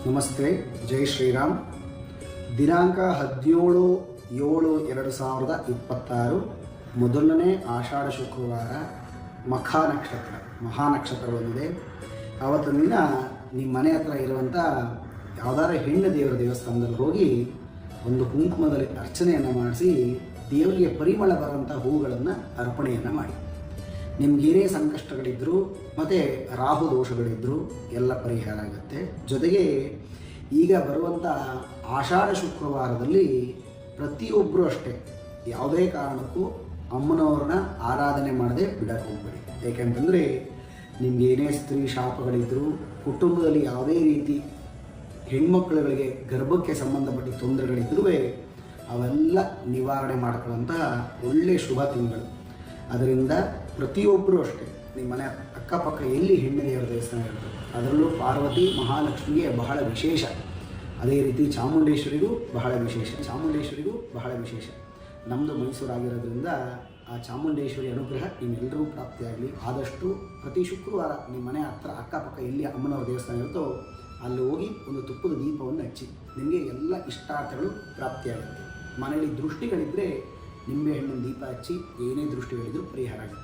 ನಮಸ್ತೆ, ಜೈ ಶ್ರೀರಾಮ್. ದಿನಾಂಕ 17/7/2026 ಮೊದಲನೇ ಆಷಾಢ ಶುಕ್ರವಾರ, ಮಹಾನಕ್ಷತ್ರ ಬಂದಿದೆ. ಆವತ್ತಿನ ದಿನ ನಿಮ್ಮ ಮನೆ ಹತ್ರ ಇರುವಂಥ ಯಾವುದಾದ್ರೂ ಹೆಣ್ಣು ದೇವರ ದೇವಸ್ಥಾನದಲ್ಲಿ ಹೋಗಿ ಒಂದು ಕುಂಕುಮದಲ್ಲಿ ಅರ್ಚನೆಯನ್ನು ಮಾಡಿಸಿ ದೇವರಿಗೆ ಪರಿಮಳ ಬರುವಂಥ ಹೂಗಳನ್ನು ಅರ್ಪಣೆಯನ್ನು ಮಾಡಿ. ನಿಮಗೇನೇ ಸಂಕಷ್ಟಗಳಿದ್ದರೂ ಮತ್ತು ರಾಹು ದೋಷಗಳಿದ್ದರೂ ಎಲ್ಲ ಪರಿಹಾರ ಆಗುತ್ತೆ. ಜೊತೆಗೆ ಈಗ ಬರುವಂಥ ಆಷಾಢ ಶುಕ್ರವಾರದಲ್ಲಿ ಪ್ರತಿಯೊಬ್ಬರೂ ಅಷ್ಟೇ ಯಾವುದೇ ಕಾರಣಕ್ಕೂ ಅಮ್ಮನವ್ರನ್ನ ಆರಾಧನೆ ಮಾಡದೆ ಬಿಡಕ್ಕೆ ಹೋಗಬೇಡಿ. ಏಕೆಂತಂದರೆ ನಿಮಗೇನೇ ಸ್ತ್ರೀ ಶಾಪಗಳಿದ್ದರೂ, ಕುಟುಂಬದಲ್ಲಿ ಯಾವುದೇ ರೀತಿ ಹೆಣ್ಮಕ್ಳುಗಳಿಗೆ ಗರ್ಭಕ್ಕೆ ಸಂಬಂಧಪಟ್ಟ ತೊಂದರೆಗಳಿದ್ದರೂ ಅವೆಲ್ಲ ನಿವಾರಣೆ ಮಾಡ್ಕೊಳ್ಳೋಂತಹ ಒಳ್ಳೆಯ ಶುಭ ತಿಂಗಳು. ಅದರಿಂದ ಪ್ರತಿಯೊಬ್ಬರೂ ಅಷ್ಟೇ ನಿಮ್ಮ ಮನೆ ಅಕ್ಕಪಕ್ಕ ಎಲ್ಲಿ ಹೆಣ್ಣು ದೇವರ ದೇವಸ್ಥಾನ ಇರುತ್ತೆ, ಅದರಲ್ಲೂ ಪಾರ್ವತಿ ಮಹಾಲಕ್ಷ್ಮಿಗೆ ಬಹಳ ವಿಶೇಷ. ಅದೇ ರೀತಿ ಚಾಮುಂಡೇಶ್ವರಿಗೂ ಬಹಳ ವಿಶೇಷ. ನಮ್ಮದು ಮೈಸೂರಾಗಿರೋದ್ರಿಂದ ಆ ಚಾಮುಂಡೇಶ್ವರಿ ಅನುಗ್ರಹ ನಿಮ್ಮೆಲ್ಲರೂ ಪ್ರಾಪ್ತಿಯಾಗಲಿ. ಆದಷ್ಟು ಪ್ರತಿ ಶುಕ್ರವಾರ ನಿಮ್ಮ ಮನೆ ಹತ್ರ ಅಕ್ಕಪಕ್ಕ ಎಲ್ಲಿ ಅಮ್ಮನವರ ದೇವಸ್ಥಾನ ಇರುತ್ತೋ ಅಲ್ಲಿ ಹೋಗಿ ಒಂದು ತುಪ್ಪದ ದೀಪವನ್ನು ಹಚ್ಚಿ ನಿಮಗೆ ಎಲ್ಲ ಇಷ್ಟಾರ್ಥಗಳು ಪ್ರಾಪ್ತಿಯಾಗುತ್ತೆ. ಮನೆಯಲ್ಲಿ ದೃಷ್ಟಿಗಳಿದ್ದರೆ ನಿಂಬೆಹಣ್ಣಿನ ದೀಪ ಹಚ್ಚಿ ಏನೇ ದೃಷ್ಟಿಗಳಿದ್ರೂ ಪರಿಹಾರ ಆಗುತ್ತೆ.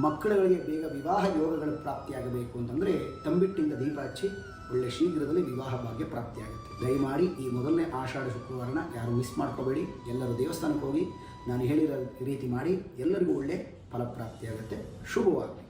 ಮಕ್ಕಳುಗಳಿಗೆ ಬೇಗ ವಿವಾಹ ಯೋಗಗಳು ಪ್ರಾಪ್ತಿಯಾಗಬೇಕು ಅಂತಂದರೆ ತಂಬಿಟ್ಟಿಂದ ದೀಪ ಹಚ್ಚಿ ಒಳ್ಳೆ ಶೀಘ್ರದಲ್ಲಿ ವಿವಾಹ ಭಾಗ್ಯ ಪ್ರಾಪ್ತಿಯಾಗುತ್ತೆ. ದಯಮಾಡಿ ಈ ಮೊದಲನೇ ಆಷಾಢ ಶುಕ್ರವಾರನ ಯಾರು ಮಿಸ್ ಮಾಡ್ಕೋಬೇಡಿ. ಎಲ್ಲರೂ ದೇವಸ್ಥಾನಕ್ಕೆ ಹೋಗಿ ನಾನು ಹೇಳಿರೋ ರೀತಿ ಮಾಡಿ ಎಲ್ಲರಿಗೂ ಒಳ್ಳೆ ಫಲಪ್ರಾಪ್ತಿಯಾಗುತ್ತೆ. ಶುಭವಾಗಲಿ.